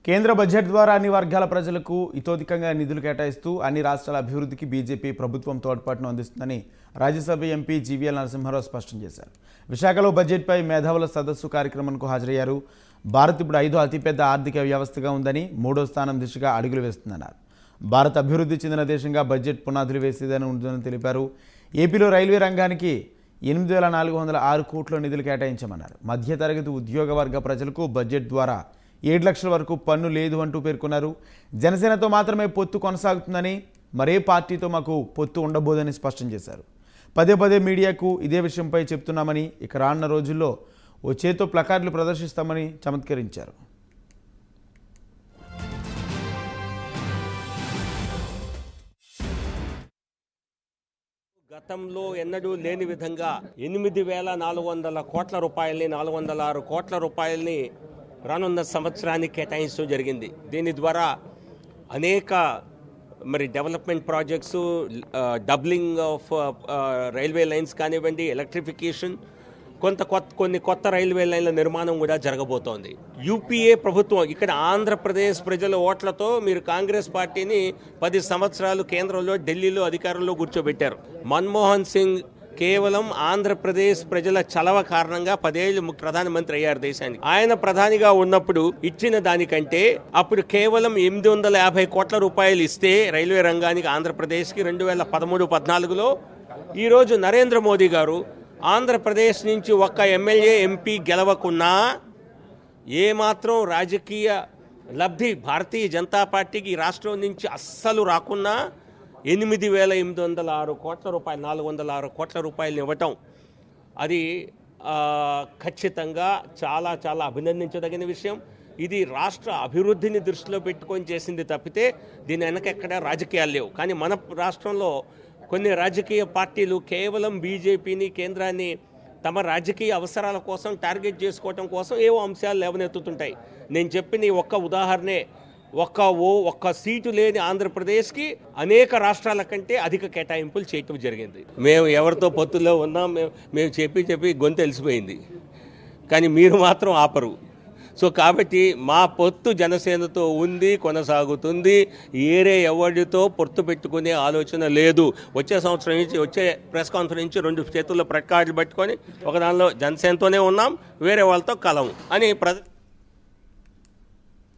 కేంద్ర బడ్జెట్ ద్వారా అన్ని వర్గాల ప్రజలకు ఇతోధికంగా నిధులు కేటాయిస్తూ అన్ని రాష్ట్రాల అభివృద్ధికి బీజేపీ ప్రభుత్వం తోడ్పాటును అందిస్తుందని రాజ్యసభ ఎంపీ జీవీఎల్ నరసింహారావు స్పష్టం చేశారు. విశాఖలో బడ్జెట్పై మేధావుల సదస్సు కార్యక్రమానికి హాజరయ్యారు. భారత్ ఇప్పుడు 5వ అతిపెద్ద ఆర్థిక వ్యవస్థగా ఉందని, 3వ స్థానం దిశగా అడుగులు వేస్తుందన్నారు. భారత్ అభివృద్ధి చెందిన దేశంగా బడ్జెట్ పునాదులు వేసేదని ఉంటుందని తెలిపారు. ఏపీలో రైల్వే రంగానికి 8,406 కోట్ల నిధులు కేటాయించామన్నారు. మధ్యతరగతి ఉద్యోగ వర్గ ప్రజలకు బడ్జెట్ ద్వారా 7 లక్షల వరకు పన్ను లేదు అంటూ పేర్కొన్నారు. జనసేనతో మాత్రమే పొత్తు కొనసాగుతుందని, మరే పార్టీతో మాకు పొత్తు ఉండబోదని స్పష్టం చేశారు. పదే పదే మీడియాకు ఇదే విషయంపై చెప్తున్నామని, ఇక రానున్న రోజుల్లో ఓ చేతో ప్లకార్డులు ప్రదర్శిస్తామని చమత్కరించారు. గతంలో ఎన్నడూ లేని విధంగా 8,400 కోట్ల రూపాయలని 406 కోట్ల రూపాయలని రానున్న సంవత్సరానికి కేటాయించడం జరిగింది. దీని ద్వారా అనేక development projects, doubling of railway lines కానివ్వండి, ఎలక్ట్రిఫికేషన్, కొన్ని కొత్త రైల్వే లైన్ల నిర్మాణం కూడా జరగబోతోంది. యూపీఏ ప్రభుత్వం ఇక్కడ ఆంధ్రప్రదేశ్ ప్రజల ఓట్లతో మీరు కాంగ్రెస్ పార్టీని 10 సంవత్సరాలు కేంద్రంలో, ఢిల్లీలో అధికారంలో కూర్చోబెట్టారు. మన్మోహన్ సింగ్ కేవలం ఆంధ్రప్రదేశ్ ప్రజల చలవ కారణంగా 10 ఏళ్ళు ప్రధానమంత్రి అయ్యారు దేశానికి. ఆయన ప్రధానిగా ఉన్నప్పుడు ఇచ్చిన దానికంటే అప్పుడు కేవలం 850 కోట్ల రూపాయలు ఇస్తే రైల్వే రంగానికి ఆంధ్రప్రదేశ్కి 2013-14లో, ఈరోజు నరేంద్ర మోదీ గారు ఆంధ్రప్రదేశ్ నుంచి ఒక్క ఎమ్మెల్యే, ఎంపీ గెలవకున్నా, ఏమాత్రం రాజకీయ లబ్ధి భారతీయ జనతా పార్టీకి రాష్ట్రం నుంచి అస్సలు రాకున్నా 8,806 కోట్ల రూపాయలు, 406 కోట్ల రూపాయలు ఇవ్వటం అది ఖచ్చితంగా చాలా చాలా అభినందించదగిన విషయం. ఇది రాష్ట్ర అభివృద్ధిని దృష్టిలో పెట్టుకొని చేసింది తప్పితే దీని వెనక ఎక్కడ రాజకీయాలు లేవు. కానీ మన రాష్ట్రంలో కొన్ని రాజకీయ పార్టీలు కేవలం బీజేపీని, కేంద్రాన్ని తమ రాజకీయ అవసరాల కోసం టార్గెట్ చేసుకోవటం కోసం ఏవో అంశాలు లేవనెత్తుతుంటాయి. నేను చెప్పిన ఒక్క ఉదాహరణే, ఒక్క సీటు లేని ఆంధ్రప్రదేశ్కి అనేక రాష్ట్రాల కంటే అధిక కేటాయింపులు చేయటం జరిగింది. మేము ఎవరితో పొత్తులో ఉన్నాం, మేము చెప్పి గొంతు తెలిసిపోయింది, కానీ మీరు మాత్రం ఆపరు. సో కాబట్టి మా పొత్తు జనసేనతో ఉంది, కొనసాగుతుంది. ఏరే ఎవరితో పొత్తు పెట్టుకునే ఆలోచన లేదు. వచ్చే సంవత్సరం నుంచి, వచ్చే ప్రెస్ కాన్ఫరెన్స్ నుంచి 2 చేతుల్లో ప్లకార్డులు పట్టుకొని ఒక దానిలో జనసేనతోనే ఉన్నాం, వేరే వాళ్ళతో కలము అని